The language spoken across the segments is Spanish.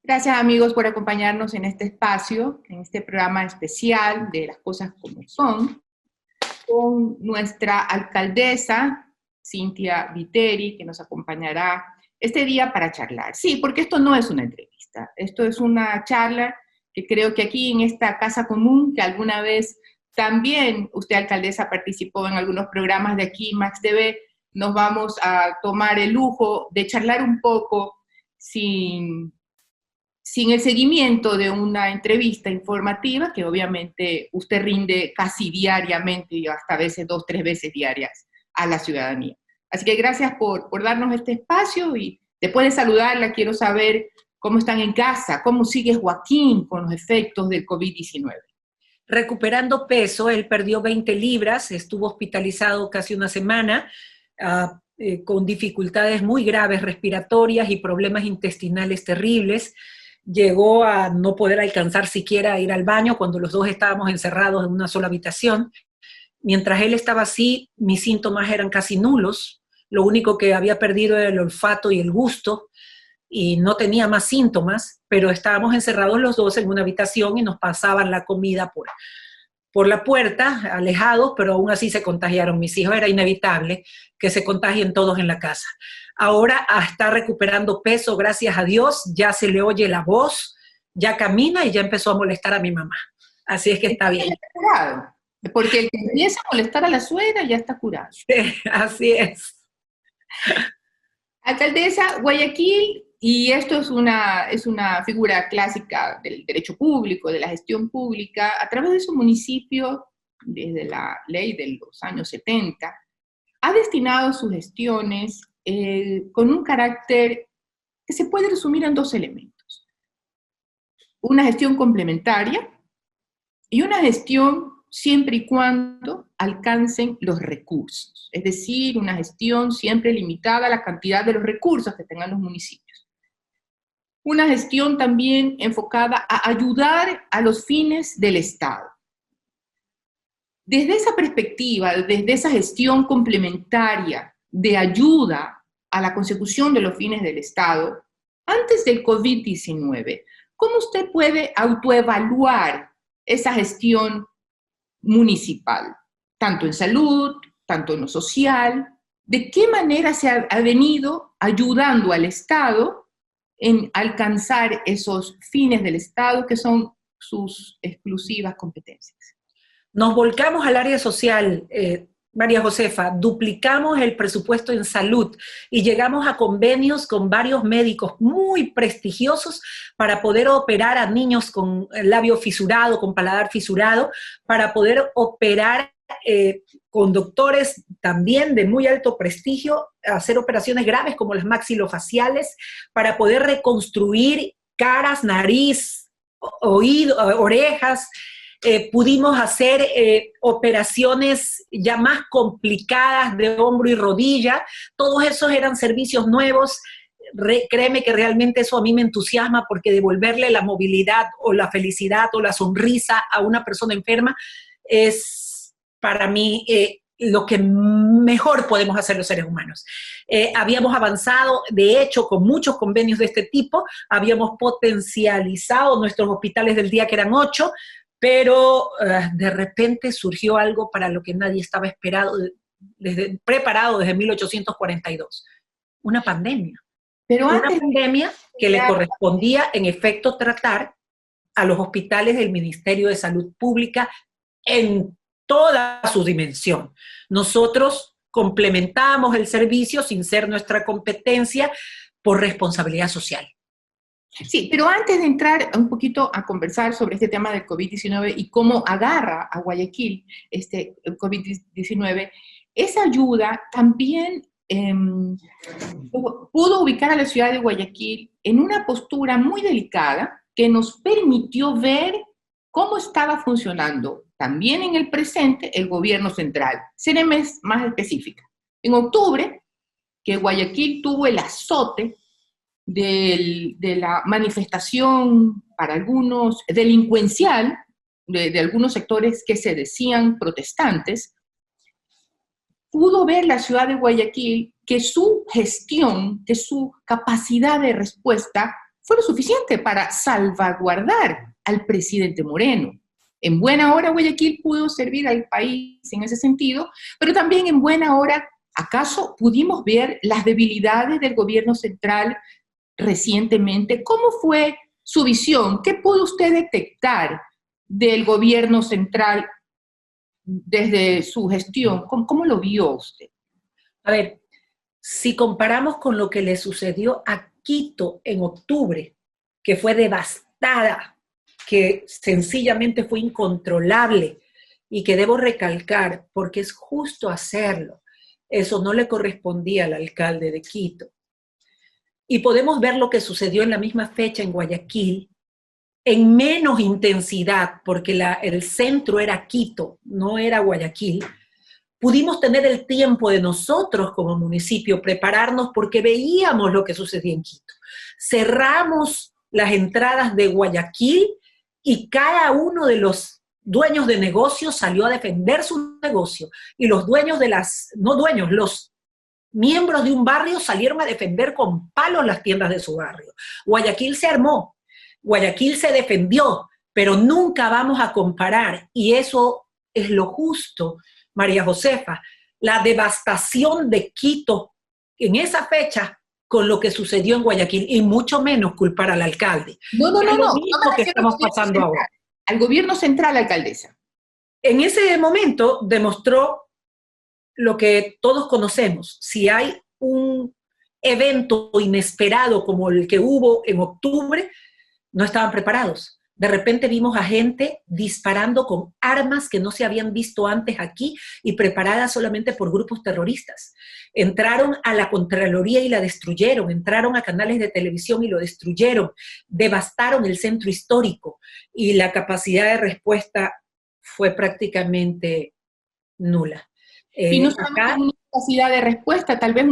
Gracias amigos por acompañarnos en este espacio, en este programa especial de Las Cosas Como Son, con nuestra alcaldesa, Cynthia Viteri, que nos acompañará este día para charlar. Sí, porque esto no es una entrevista, esto es una charla que creo que aquí en esta casa común, que alguna vez también usted, alcaldesa, participó en algunos programas de aquí, Max TV, nos vamos a tomar el lujo de charlar un poco sin el seguimiento de una entrevista informativa que obviamente usted rinde casi diariamente y hasta a veces 2, 3 veces diarias a la ciudadanía. Así que gracias por darnos este espacio y después de saludarla quiero saber cómo están en casa, cómo sigue Joaquín con los efectos del COVID-19. Recuperando peso, él perdió 20 libras, estuvo hospitalizado casi una semana, con dificultades muy graves respiratorias y problemas intestinales terribles. Llegó a no poder alcanzar siquiera a ir al baño cuando los dos estábamos encerrados en una sola habitación. Mientras él estaba así, mis síntomas eran casi nulos. Lo único que había perdido era el olfato y el gusto y no tenía más síntomas, pero estábamos encerrados los dos en una habitación y nos pasaban la comida por la puerta, alejados, pero aún así se contagiaron mis hijos. Era inevitable que se contagien todos en la casa. Ahora está recuperando peso, gracias a Dios, ya se le oye la voz, ya camina y ya empezó a molestar a mi mamá. Así es que está bien. Está curado, porque el que empieza a molestar a la suegra ya está curado. Sí, así es. Alcaldesa, Guayaquil, y esto es una figura clásica del derecho público, de la gestión pública, a través de su municipio, desde la ley de los años 70, ha destinado sus gestiones con un carácter que se puede resumir en 2 elementos. Una gestión complementaria y una gestión siempre y cuando alcancen los recursos. Es decir, una gestión siempre limitada a la cantidad de los recursos que tengan los municipios. Una gestión también enfocada a ayudar a los fines del Estado. Desde esa perspectiva, desde esa gestión complementaria de ayuda a la consecución de los fines del Estado, antes del COVID-19, ¿cómo usted puede autoevaluar esa gestión municipal, tanto en salud, tanto en lo social? ¿De qué manera se ha venido ayudando al Estado en alcanzar esos fines del Estado que son sus exclusivas competencias? Nos volcamos al área social, María Josefa, duplicamos el presupuesto en salud y llegamos a convenios con varios médicos muy prestigiosos para poder operar a niños con labio fisurado, con paladar fisurado, para poder operar con doctores también de muy alto prestigio, hacer operaciones graves como las maxilofaciales, para poder reconstruir caras, nariz, oído, orejas. Pudimos hacer operaciones ya más complicadas de hombro y rodilla. Todos esos eran servicios nuevos. Créeme que realmente eso a mí me entusiasma, porque devolverle la movilidad o la felicidad o la sonrisa a una persona enferma es para mí lo que mejor podemos hacer los seres humanos. Habíamos avanzado, de hecho, con muchos convenios de este tipo, habíamos potencializado nuestros hospitales del día, que eran 8, pero de repente surgió algo para lo que nadie estaba preparado desde 1842, una pandemia. Pero una pandemia que le correspondía, en efecto, tratar a los hospitales del Ministerio de Salud Pública en toda su dimensión. Nosotros complementábamos el servicio sin ser nuestra competencia por responsabilidad social. Sí, pero antes de entrar un poquito a conversar sobre este tema del COVID-19 y cómo agarra a Guayaquil este COVID-19, esa ayuda también pudo ubicar a la ciudad de Guayaquil en una postura muy delicada que nos permitió ver cómo estaba funcionando también en el presente el gobierno central. Seré más específica. En octubre, que Guayaquil tuvo el azote de la manifestación, para algunos, delincuencial, de algunos sectores que se decían protestantes, pudo ver la ciudad de Guayaquil que su gestión, que su capacidad de respuesta fue lo suficiente para salvaguardar al presidente Moreno. En buena hora Guayaquil pudo servir al país en ese sentido, pero también en buena hora, ¿acaso pudimos ver las debilidades del gobierno central recientemente? ¿Cómo fue su visión? ¿Qué pudo usted detectar del gobierno central desde su gestión? ¿Cómo lo vio usted? A ver, si comparamos con lo que le sucedió a Quito en octubre, que fue devastada, que sencillamente fue incontrolable y que debo recalcar, porque es justo hacerlo, eso no le correspondía al alcalde de Quito. Y podemos ver lo que sucedió en la misma fecha en Guayaquil, en menos intensidad, porque el centro era Quito, no era Guayaquil. Pudimos tener el tiempo de nosotros como municipio prepararnos porque veíamos lo que sucedía en Quito. Cerramos las entradas de Guayaquil y cada uno de los dueños de negocios salió a defender su negocio. Y los dueños los miembros de un barrio salieron a defender con palos las tiendas de su barrio. Guayaquil se armó, Guayaquil se defendió, pero nunca vamos a comparar, y eso es lo justo, María Josefa, la devastación de Quito en esa fecha con lo que sucedió en Guayaquil, y mucho menos culpar al alcalde. No, Es lo mismo que estamos pasando ahora. Al gobierno central, alcaldesa. En ese momento demostró lo que todos conocemos. Si hay un evento inesperado como el que hubo en octubre, no estaban preparados. De repente vimos a gente disparando con armas que no se habían visto antes aquí y preparadas solamente por grupos terroristas. Entraron a la Contraloría y la destruyeron, entraron a canales de televisión y lo destruyeron, devastaron el centro histórico y la capacidad de respuesta fue prácticamente nula. Y no solamente una incapacidad de respuesta, tal vez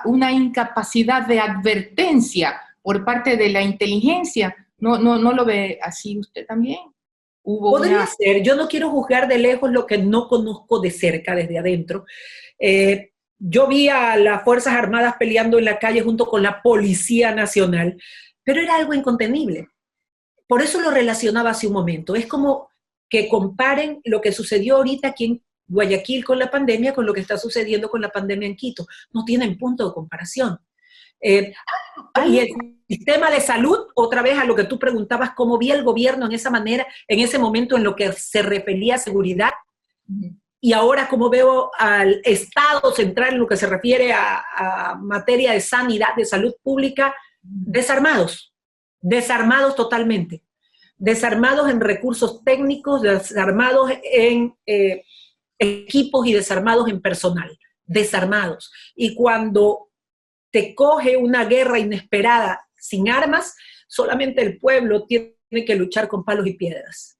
una incapacidad de advertencia por parte de la inteligencia. ¿No lo ve así usted también? Podría ser, yo no quiero juzgar de lejos lo que no conozco de cerca, desde adentro. Yo vi a las Fuerzas Armadas peleando en la calle junto con la Policía Nacional, pero era algo incontenible. Por eso lo relacionaba hace un momento. Es como que comparen lo que sucedió ahorita aquí en Guayaquil con la pandemia con lo que está sucediendo con la pandemia en Quito. No tienen punto de comparación. Y el sistema de salud, otra vez a lo que tú preguntabas, cómo vi el gobierno en esa manera, en ese momento en lo que se refería a seguridad, y ahora cómo veo al Estado central en lo que se refiere a materia de sanidad, de salud pública, desarmados totalmente, desarmados en recursos técnicos, desarmados en equipos y desarmados en personal, desarmados. Y cuando te coge una guerra inesperada sin armas, solamente el pueblo tiene que luchar con palos y piedras.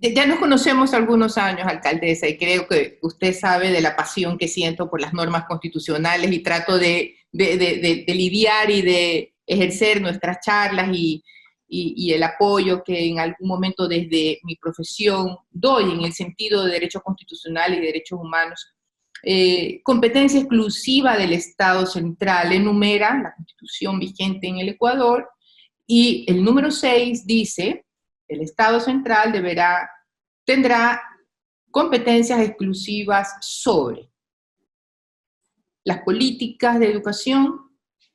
Ya nos conocemos algunos años, alcaldesa, y creo que usted sabe de la pasión que siento por las normas constitucionales y trato de lidiar y de ejercer nuestras charlas y el apoyo que en algún momento desde mi profesión doy en el sentido de derecho constitucional y derechos humanos. Competencia exclusiva del Estado central enumera la Constitución vigente en el Ecuador, y el número 6 dice: el Estado central tendrá competencias exclusivas sobre las políticas de educación,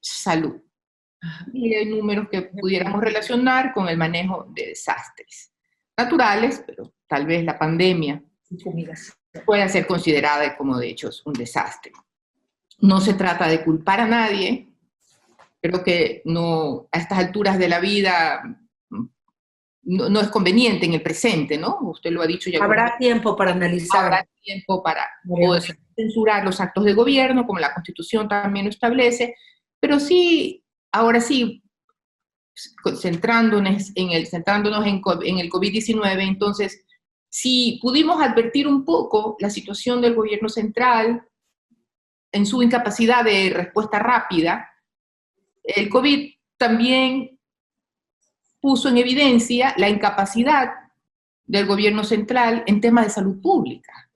salud. Y hay números que pudiéramos relacionar con el manejo de desastres naturales, pero tal vez la pandemia pueda ser considerada como de hecho un desastre. No se trata de culpar a nadie, creo que no, a estas alturas de la vida no es conveniente en el presente, ¿no? Usted lo ha dicho ya. Habrá tiempo para analizar. Habrá tiempo para poder censurar los actos de gobierno, como la Constitución también lo establece, pero sí, ahora sí, centrándonos en el COVID-19, entonces, si pudimos advertir un poco la situación del gobierno central en su incapacidad de respuesta rápida, el COVID también puso en evidencia la incapacidad del gobierno central en temas de salud pública.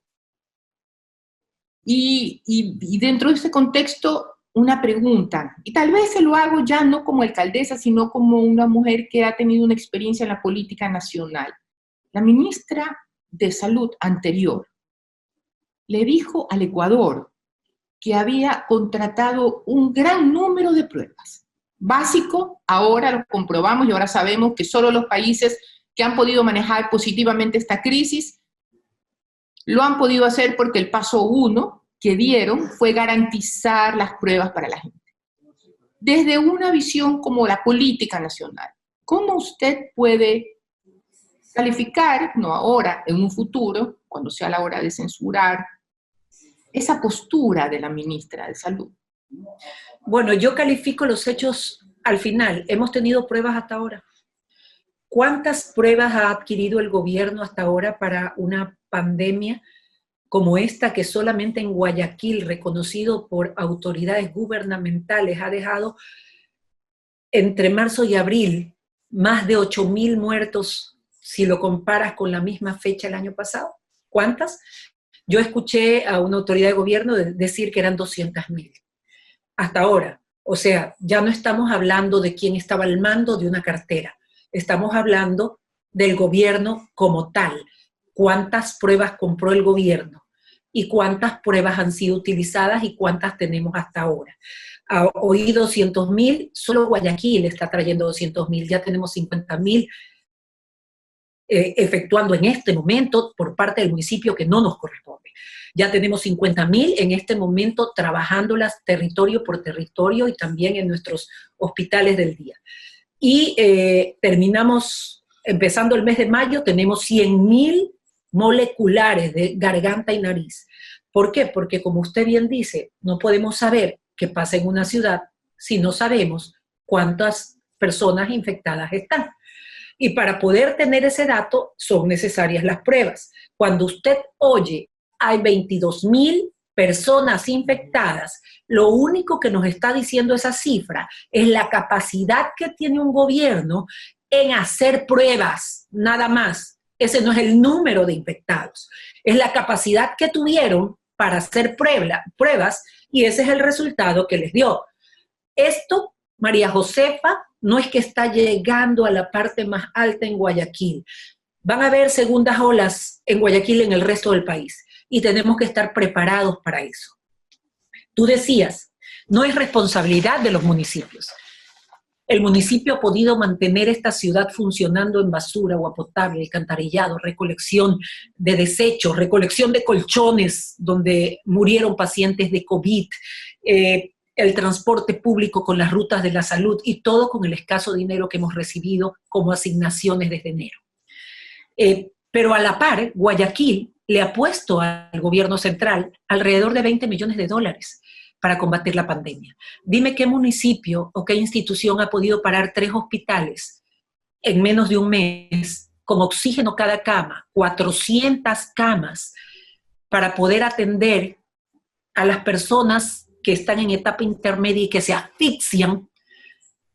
Y dentro de ese contexto, una pregunta, y tal vez se lo hago ya no como alcaldesa, sino como una mujer que ha tenido una experiencia en la política nacional. La ministra de Salud anterior le dijo al Ecuador que había contratado un gran número de pruebas. Básico, ahora lo comprobamos y ahora sabemos que solo los países que han podido manejar positivamente esta crisis lo han podido hacer porque el paso 1 que dieron fue garantizar las pruebas para la gente. Desde una visión como la política nacional, ¿cómo usted puede calificar, no ahora, en un futuro, cuando sea la hora de censurar, esa postura de la ministra de Salud? Bueno, yo califico los hechos al final. Hemos tenido pruebas hasta ahora. ¿Cuántas pruebas ha adquirido el gobierno hasta ahora para una pandemia como esta que solamente en Guayaquil, reconocido por autoridades gubernamentales, ha dejado entre marzo y abril más de 8.000 muertos si lo comparas con la misma fecha el año pasado? ¿Cuántas? Yo escuché a una autoridad de gobierno decir que eran 200.000 hasta ahora. O sea, ya no estamos hablando de quién estaba al mando de una cartera, estamos hablando del gobierno como tal. ¿Cuántas pruebas compró el gobierno? ¿Y cuántas pruebas han sido utilizadas y cuántas tenemos hasta ahora? Oí 200.000, solo Guayaquil está trayendo 200.000, ya tenemos 50.000 efectuando en este momento por parte del municipio que no nos corresponde. Ya tenemos 50.000 en este momento trabajándolas territorio por territorio y también en nuestros hospitales del día. Y terminamos, empezando el mes de mayo, tenemos 100.000 moleculares de garganta y nariz. ¿Por qué? Porque como usted bien dice, no podemos saber qué pasa en una ciudad si no sabemos cuántas personas infectadas están. Y para poder tener ese dato son necesarias las pruebas. Cuando usted oye, hay 22.000 personas infectadas, lo único que nos está diciendo esa cifra es la capacidad que tiene un gobierno en hacer pruebas, nada más. Ese no es el número de infectados, es la capacidad que tuvieron para hacer pruebas y ese es el resultado que les dio. Esto, María Josefa, no es que está llegando a la parte más alta en Guayaquil. Van a haber segundas olas en Guayaquil en el resto del país y tenemos que estar preparados para eso. Tú decías, no es responsabilidad de los municipios. El municipio ha podido mantener esta ciudad funcionando en basura, agua potable, alcantarillado, recolección de desechos, recolección de colchones donde murieron pacientes de COVID, el transporte público con las rutas de la salud y todo con el escaso dinero que hemos recibido como asignaciones desde enero. Pero a la par, Guayaquil le ha puesto al gobierno central alrededor de 20 millones de dólares para combatir la pandemia. Dime qué municipio o qué institución ha podido parar 3 hospitales en menos de un mes con oxígeno cada cama, 400 camas, para poder atender a las personas que están en etapa intermedia y que se asfixian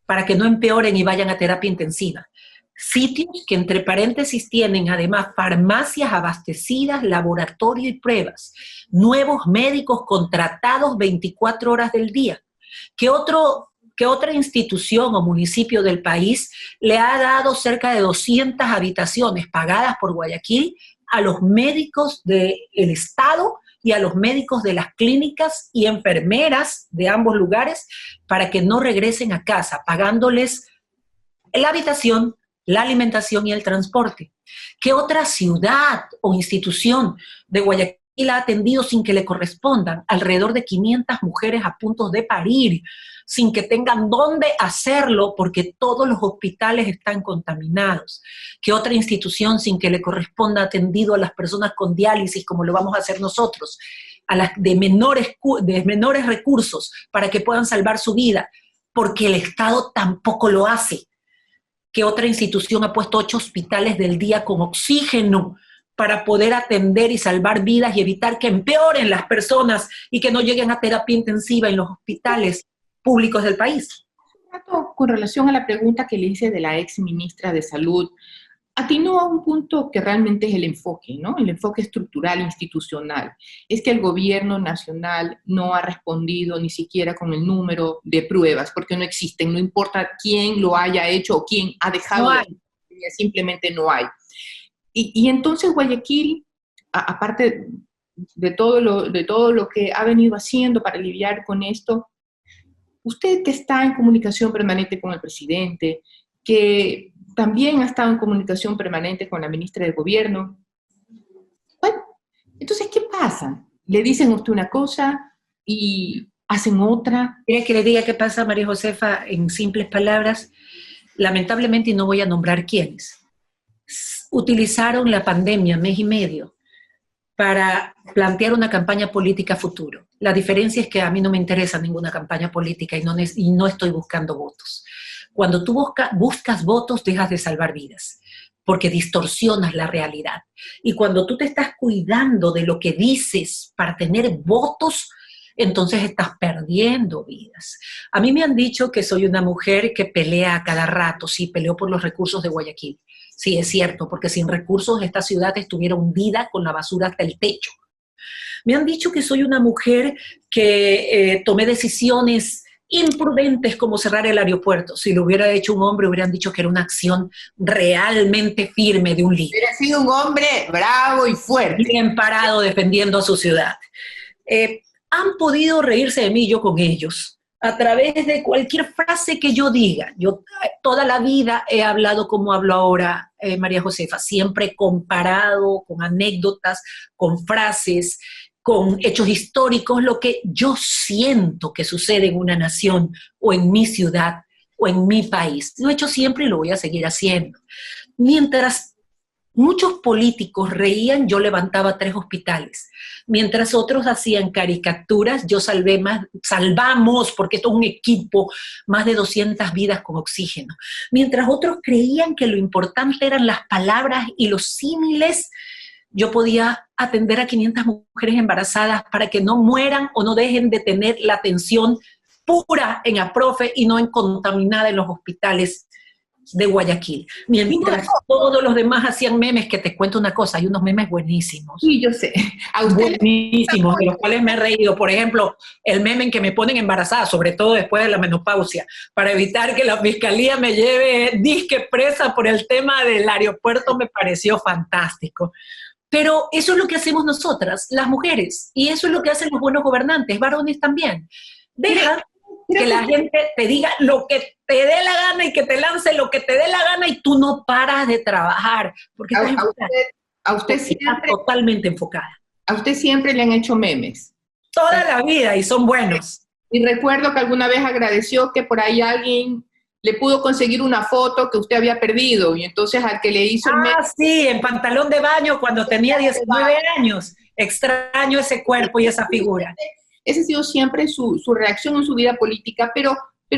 para que no empeoren y vayan a terapia intensiva. Sitios que entre paréntesis tienen además farmacias abastecidas, laboratorio y pruebas, nuevos médicos contratados 24 horas del día. ¿Qué otra institución o municipio del país le ha dado cerca de 200 habitaciones pagadas por Guayaquil a los médicos del Estado y a los médicos de las clínicas y enfermeras de ambos lugares para que no regresen a casa, pagándoles la habitación, la alimentación y el transporte? ¿Qué otra ciudad o institución de Guayaquil ha atendido sin que le correspondan alrededor de 500 mujeres a punto de parir, sin que tengan dónde hacerlo porque todos los hospitales están contaminados? ¿Qué otra institución sin que le corresponda atendido a las personas con diálisis como lo vamos a hacer nosotros, a las de menores recursos para que puedan salvar su vida? Porque el Estado tampoco lo hace. ¿Qué otra institución ha puesto 8 hospitales del día con oxígeno para poder atender y salvar vidas y evitar que empeoren las personas y que no lleguen a terapia intensiva en los hospitales públicos del país? Con relación a la pregunta que le hice de la ex ministra de Salud, atinó a un punto que realmente es el enfoque, ¿no? El enfoque estructural, institucional. Es que el gobierno nacional no ha respondido ni siquiera con el número de pruebas, porque no existen, no importa quién lo haya hecho o quién ha dejado No de hay. simplemente no hay. Y entonces Guayaquil, aparte de todo lo que ha venido haciendo para lidiar con esto, usted que está en comunicación permanente con el presidente, que también ha estado en comunicación permanente con la ministra de Gobierno, bueno, entonces, ¿qué pasa? Le dicen a usted una cosa y hacen otra. ¿Quiere que le diga qué pasa, María Josefa, en simples palabras? Lamentablemente, y no voy a nombrar quiénes, utilizaron la pandemia, mes y medio, para plantear una campaña política futuro. La diferencia es que a mí no me interesa ninguna campaña política y no estoy buscando votos. Cuando tú buscas votos, dejas de salvar vidas, porque distorsionas la realidad. Y cuando tú te estás cuidando de lo que dices para tener votos, entonces estás perdiendo vidas. A mí me han dicho que soy una mujer que pelea a cada rato, sí, peleo por los recursos de Guayaquil. Sí, es cierto, porque sin recursos esta ciudad estuviera hundida con la basura hasta el techo. Me han dicho que soy una mujer que tomé decisiones imprudentes como cerrar el aeropuerto. Si lo hubiera hecho un hombre, hubieran dicho que era una acción realmente firme de un líder. Hubiera sido un hombre bravo y fuerte. Bien parado defendiendo a su ciudad. Han podido reírse de mí, yo con ellos, a través de cualquier frase que yo diga. Yo toda la vida he hablado como hablo ahora, María Josefa, siempre comparado con anécdotas, con frases, con hechos históricos, lo que yo siento que sucede en una nación o en mi ciudad o en mi país. Lo he hecho siempre y lo voy a seguir haciendo. Mientras muchos políticos reían, yo levantaba 3 hospitales. Mientras otros hacían caricaturas, salvamos, porque esto es un equipo, más de 200 vidas con oxígeno. Mientras otros creían que lo importante eran las palabras y los símiles, yo podía atender a 500 mujeres embarazadas para que no mueran o no dejen de tener la atención pura en APROFE y no en contaminada en los hospitales de Guayaquil. Mientras todos los demás hacían memes, que te cuento una cosa, hay unos memes buenísimos. Sí, yo sé. Buenísimos, de los cuales me he reído. Por ejemplo, el meme en que me ponen embarazada, sobre todo después de la menopausia, para evitar que la fiscalía me lleve disque presa por el tema del aeropuerto, me pareció fantástico. Pero eso es lo que hacemos nosotras, las mujeres, y eso es lo que hacen los buenos gobernantes, varones también. Deja que la gente te diga lo que te dé la gana y que te lance lo que te dé la gana y tú no paras de trabajar, porque a usted siempre, estás totalmente enfocada. A usted siempre le han hecho memes. Toda la vida, y son buenos. Y recuerdo que alguna vez agradeció que por ahí alguien le pudo conseguir una foto que usted había perdido, y entonces al que le hizo el meme... Sí, en pantalón de baño cuando tenía 19 años. Extraño ese cuerpo y esa figura. Esa ha sido siempre su reacción en su vida política, pero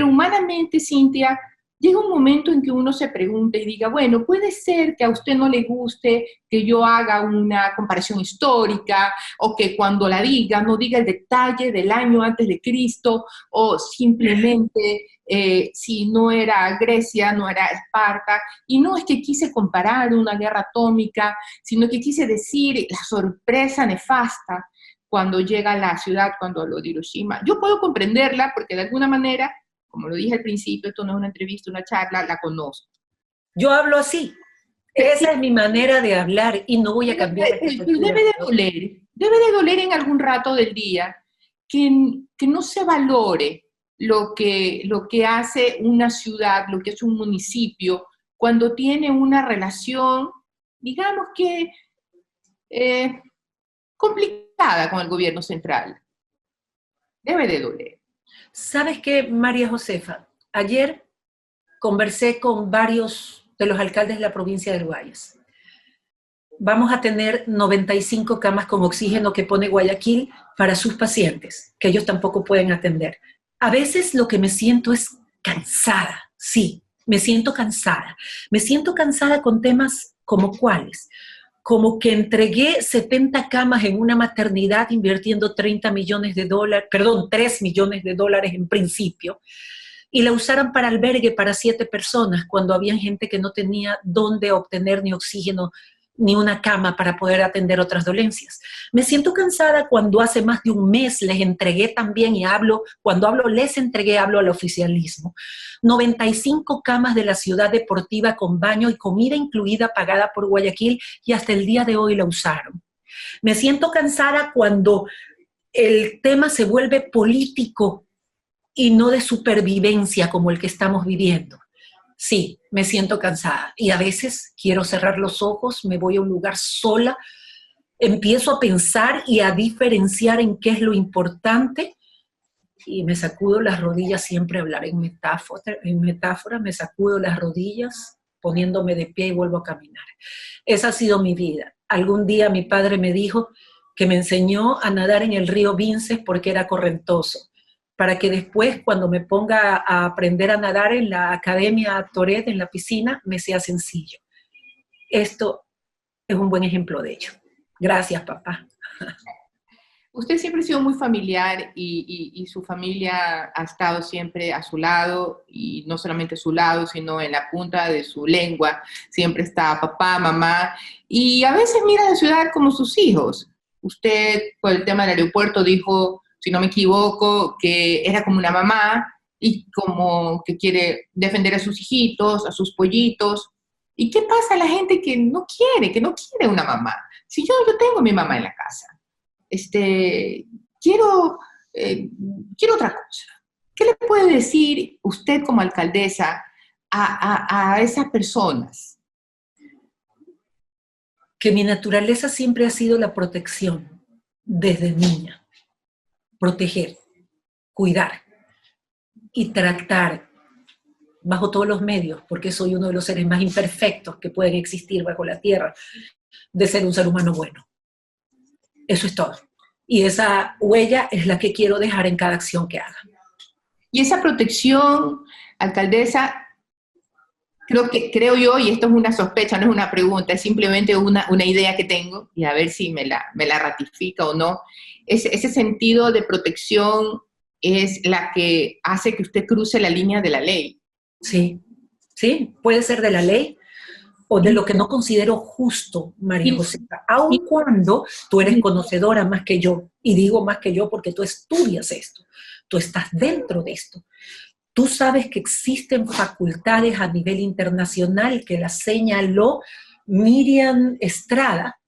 humanamente, Cintia, llega un momento en que uno se pregunta y diga, bueno, puede ser que a usted no le guste que yo haga una comparación histórica, o que cuando la diga, no diga el detalle del año antes de Cristo, o simplemente si no era Grecia, no era Esparta, y no es que quise comparar una guerra atómica, sino que quise decir la sorpresa nefasta cuando llega a la ciudad, cuando habló de Hiroshima. Yo puedo comprenderla porque de alguna manera, como lo dije al principio, esto no es una entrevista, una charla, la conozco. Yo hablo así. Esa es mi manera de hablar y no voy a cambiar. Debe de doler en algún rato del día que no se valore lo que hace una ciudad, lo que es un municipio, cuando tiene una relación, digamos que complicada con el gobierno central. Debe de doler. ¿Sabes qué, María Josefa? Ayer conversé con varios de los alcaldes de la provincia del Guayas. Vamos a tener 95 camas con oxígeno que pone Guayaquil para sus pacientes, que ellos tampoco pueden atender. A veces lo que me siento es cansada, sí, me siento cansada. Me siento cansada con temas como cuáles. Como que entregué 70 camas en una maternidad invirtiendo $3 millones en principio, y la usaran para albergue para 7 personas, cuando había gente que no tenía dónde obtener ni oxígeno, ni una cama para poder atender otras dolencias. Me siento cansada cuando hace más de un mes les entregué también, y cuando hablo les entregué, hablo al oficialismo, 95 camas de la ciudad deportiva con baño y comida incluida pagada por Guayaquil, y hasta el día de hoy la usaron. Me siento cansada cuando el tema se vuelve político y no de supervivencia como el que estamos viviendo. Sí, me siento cansada y a veces quiero cerrar los ojos, me voy a un lugar sola, empiezo a pensar y a diferenciar en qué es lo importante y me sacudo las rodillas, siempre hablar en metáfora, me sacudo las rodillas poniéndome de pie y vuelvo a caminar. Esa ha sido mi vida. Algún día mi padre me dijo que me enseñó a nadar en el río Vinces porque era correntoso, para que después, cuando me ponga a aprender a nadar en la Academia Toret, en la piscina, me sea sencillo. Esto es un buen ejemplo de ello. Gracias, papá. Usted siempre ha sido muy familiar y su familia ha estado siempre a su lado, y no solamente a su lado, sino en la punta de su lengua. Siempre está papá, mamá, y a veces mira la ciudad como sus hijos. Usted, por el tema del aeropuerto, dijo, si no me equivoco, que era como una mamá y como que quiere defender a sus hijitos, a sus pollitos. ¿Y qué pasa a la gente que no quiere una mamá? Si yo tengo a mi mamá en la casa, quiero otra cosa. ¿Qué le puede decir usted como alcaldesa a esas personas? Que mi naturaleza siempre ha sido la protección, desde niña. Proteger, cuidar y tratar bajo todos los medios, porque soy uno de los seres más imperfectos que pueden existir bajo la tierra, de ser un ser humano bueno. Eso es todo. Y esa huella es la que quiero dejar en cada acción que haga. Y esa protección, alcaldesa, creo yo, y esto es una sospecha, no es una pregunta, es simplemente una idea que tengo, y a ver si me la ratifica o no. Ese sentido de protección es la que hace que usted cruce la línea de la ley. Sí, sí, puede ser de la ley o de lo que no considero justo, María José, aun cuando tú eres conocedora más que yo, y digo más que yo porque tú estudias esto, tú estás dentro de esto. Tú sabes que existen facultades a nivel internacional que las señaló Miriam Estrada,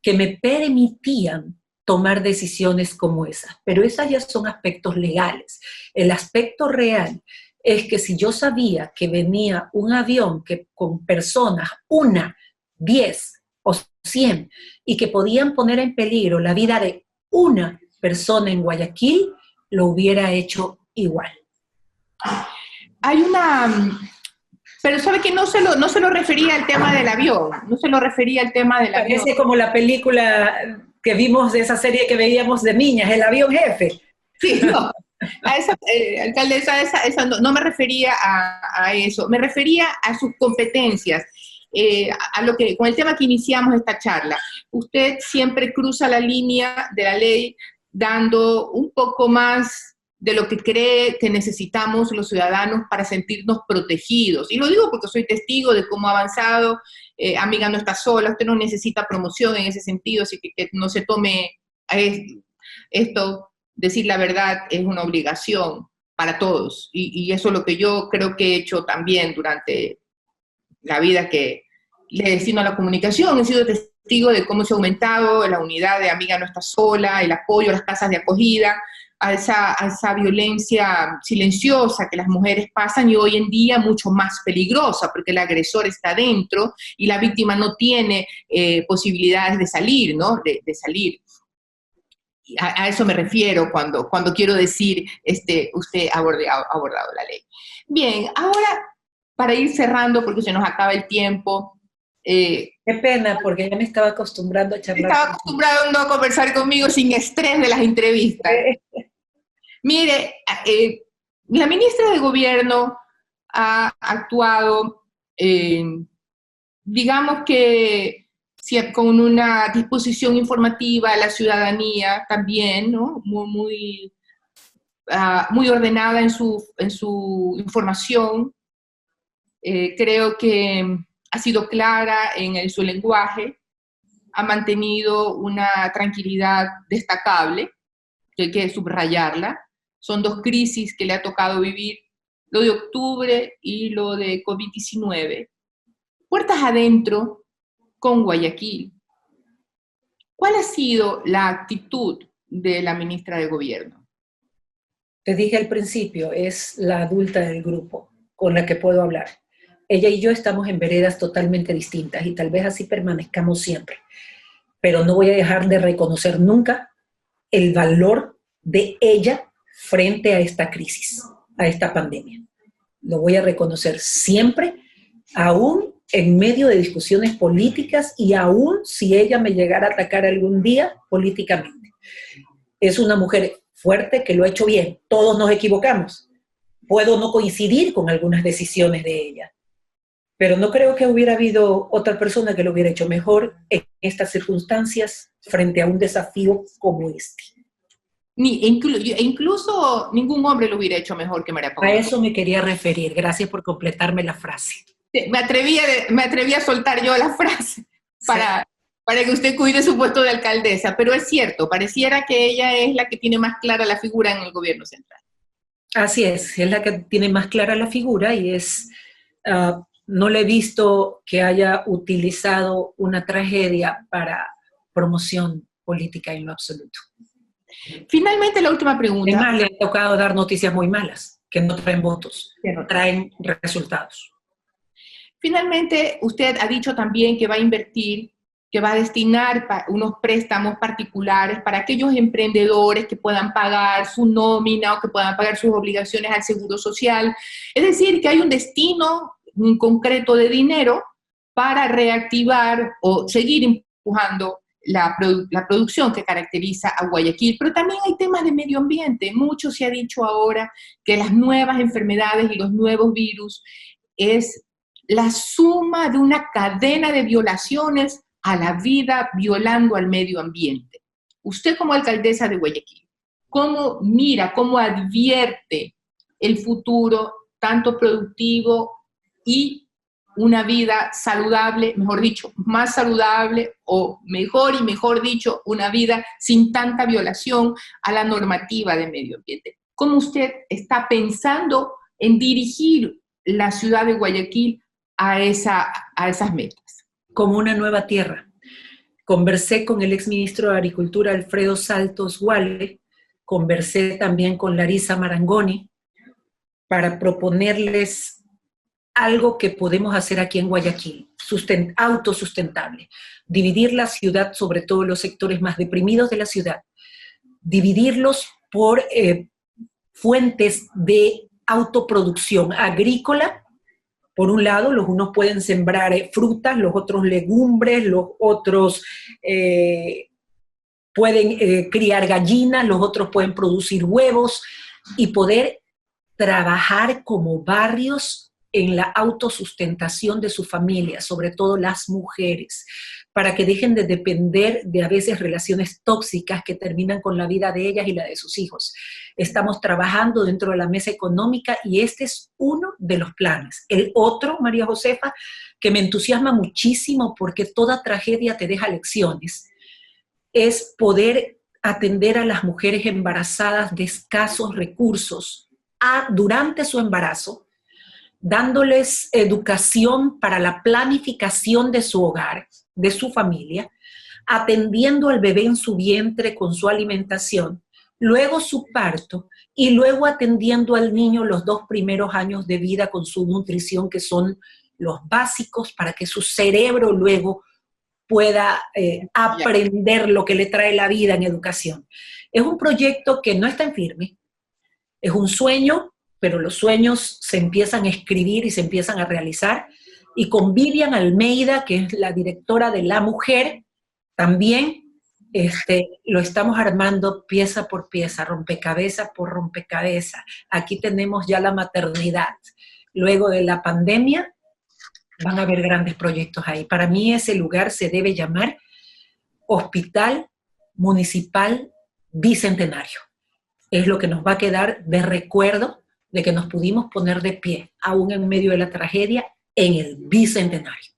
que me permitían tomar decisiones como esas, pero esas ya son aspectos legales. El aspecto real es que si yo sabía que venía un avión con personas, 1, 10 o 100, y que podían poner en peligro la vida de una persona en Guayaquil, lo hubiera hecho igual. Hay pero sabe que no se lo refería al tema del avión, Parece como la película que vimos de esa serie que veíamos de niñas, El avión jefe. Sí, no. A esa, alcaldesa, no me refería a eso, me refería a sus competencias, con el tema que iniciamos esta charla. Usted siempre cruza la línea de la ley dando un poco más de lo que cree que necesitamos los ciudadanos para sentirnos protegidos. Y lo digo porque soy testigo de cómo ha avanzado. Amiga no está sola, usted no necesita promoción en ese sentido, así que no se tome esto. Decir la verdad es una obligación para todos, y eso es lo que yo creo que he hecho también durante la vida que le destino a la comunicación. He sido testigo de cómo se ha aumentado la unidad de Amiga no está sola, el apoyo a las casas de acogida, a esa violencia silenciosa que las mujeres pasan, y hoy en día mucho más peligrosa, porque el agresor está dentro y la víctima no tiene posibilidades de salir, ¿no? De salir. A eso me refiero cuando quiero decir, usted ha abordado la ley. Bien, ahora, para ir cerrando, porque se nos acaba el tiempo. Qué pena, porque ya me estaba acostumbrando a charlar. Estaba acostumbrado a conversar conmigo sin estrés de las entrevistas. Mire, la ministra de Gobierno ha actuado, digamos que con una disposición informativa a la ciudadanía también, ¿no? Muy muy ordenada en su información. Creo que ha sido clara en su lenguaje, ha mantenido una tranquilidad destacable, que hay que subrayarla. Son dos crisis que le ha tocado vivir, lo de octubre y lo de COVID-19. Puertas adentro con Guayaquil. ¿Cuál ha sido la actitud de la ministra de Gobierno? Te dije al principio, es la adulta del grupo con la que puedo hablar. Ella y yo estamos en veredas totalmente distintas y tal vez así permanezcamos siempre. Pero no voy a dejar de reconocer nunca el valor de ella frente a esta crisis, a esta pandemia. Lo voy a reconocer siempre, aún en medio de discusiones políticas y aún si ella me llegara a atacar algún día políticamente. Es una mujer fuerte que lo ha hecho bien. Todos nos equivocamos. Puedo no coincidir con algunas decisiones de ella, pero no creo que hubiera habido otra persona que lo hubiera hecho mejor en estas circunstancias frente a un desafío como este. Incluso ningún hombre lo hubiera hecho mejor que María Paula. A eso me quería referir. Gracias por completarme la frase. Me atreví a soltar yo la frase para que usted cuide su puesto de alcaldesa, pero es cierto, pareciera que ella es la que tiene más clara la figura en el gobierno central. Así es la que tiene más clara la figura y no le he visto que haya utilizado una tragedia para promoción política en lo absoluto. Finalmente, la última pregunta. Además, le ha tocado dar noticias muy malas, que no traen votos, que no traen resultados. Finalmente, usted ha dicho también que va a invertir, que va a destinar unos préstamos particulares para aquellos emprendedores que puedan pagar su nómina o que puedan pagar sus obligaciones al Seguro Social. Es decir, que hay un destino concreto de dinero para reactivar o seguir empujando la producción que caracteriza a Guayaquil. Pero también hay temas de medio ambiente. Mucho se ha dicho ahora que las nuevas enfermedades y los nuevos virus es la suma de una cadena de violaciones a la vida, violando al medio ambiente. Usted como alcaldesa de Guayaquil, ¿cómo mira, cómo advierte el futuro, tanto productivo y una vida saludable, mejor dicho, más saludable o mejor dicho, una vida sin tanta violación a la normativa de medio ambiente? ¿Cómo usted está pensando en dirigir la ciudad de Guayaquil a esas metas? Como una nueva tierra. Conversé con el exministro de Agricultura, Alfredo Saltos Guale, conversé también con Larisa Marangoni para proponerles algo que podemos hacer aquí en Guayaquil, autosustentable. Dividir la ciudad, sobre todo los sectores más deprimidos de la ciudad, dividirlos por fuentes de autoproducción agrícola. Por un lado, los unos pueden sembrar frutas, los otros legumbres, los otros pueden criar gallinas, los otros pueden producir huevos y poder trabajar como barrios en la autosustentación de su familia, sobre todo las mujeres, para que dejen de depender de a veces relaciones tóxicas que terminan con la vida de ellas y la de sus hijos. Estamos trabajando dentro de la mesa económica y este es uno de los planes. El otro, María Josefa, que me entusiasma muchísimo porque toda tragedia te deja lecciones, es poder atender a las mujeres embarazadas de escasos recursos durante su embarazo, dándoles educación para la planificación de su hogar, de su familia, atendiendo al bebé en su vientre con su alimentación, luego su parto y luego atendiendo al niño los 2 primeros años de vida con su nutrición, que son los básicos para que su cerebro luego pueda aprender lo que le trae la vida en educación. Es un proyecto que no está en firme, es un sueño, pero los sueños se empiezan a escribir y se empiezan a realizar, y con Vivian Almeida, que es la directora de La Mujer, también lo estamos armando pieza por pieza, rompecabezas por rompecabezas. Aquí tenemos ya la maternidad. Luego de la pandemia van a haber grandes proyectos ahí. Para mí ese lugar se debe llamar Hospital Municipal Bicentenario. es lo que nos va a quedar de recuerdo de que nos pudimos poner de pie, aún en medio de la tragedia, en el bicentenario.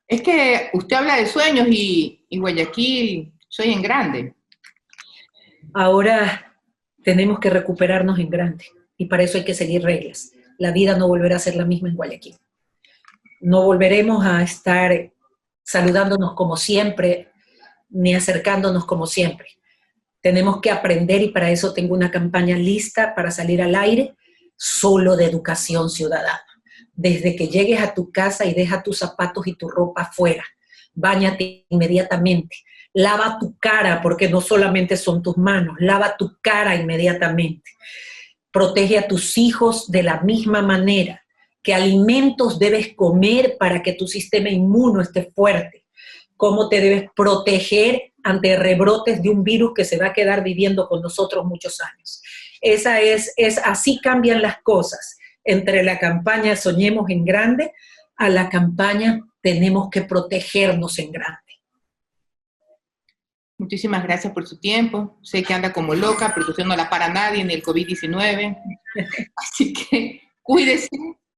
Es que usted habla de sueños y Guayaquil sueña en grande. Ahora tenemos que recuperarnos en grande y para eso hay que seguir reglas. La vida no volverá a ser la misma en Guayaquil. No volveremos a estar saludándonos como siempre, ni acercándonos como siempre. Tenemos que aprender y para eso tengo una campaña lista para salir al aire, solo de educación ciudadana. Desde que llegues a tu casa y deja tus zapatos y tu ropa afuera, báñate inmediatamente, lava tu cara, porque no solamente son tus manos, lava tu cara inmediatamente. Protege a tus hijos de la misma manera. ¿Qué alimentos debes comer para que tu sistema inmuno esté fuerte? ¿Cómo te debes proteger ante rebrotes de un virus que se va a quedar viviendo con nosotros muchos años? Así cambian las cosas. Entre la campaña Soñemos en Grande a la campaña Tenemos que protegernos en grande. Muchísimas gracias por su tiempo. Sé que anda como loca, porque usted no la para nadie, ni el COVID-19. Así que cuídese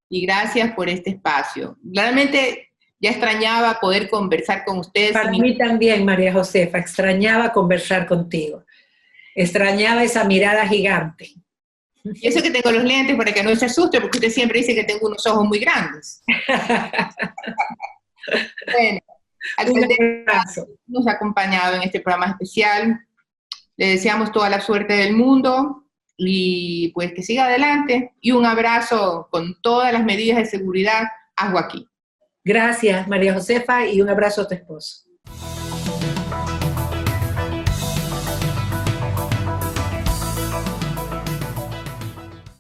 y gracias por este espacio. Realmente ya extrañaba poder conversar con ustedes. Para mí también, María Josefa, extrañaba conversar contigo. Extrañaba esa mirada gigante. Y eso que tengo los lentes para que no se asuste, porque usted siempre dice que tengo unos ojos muy grandes. Bueno, alcaldesa nos ha acompañado en este programa especial. Le deseamos toda la suerte del mundo y pues que siga adelante. Y un abrazo con todas las medidas de seguridad a Joaquín. Gracias, María Josefa, y un abrazo a tu esposo.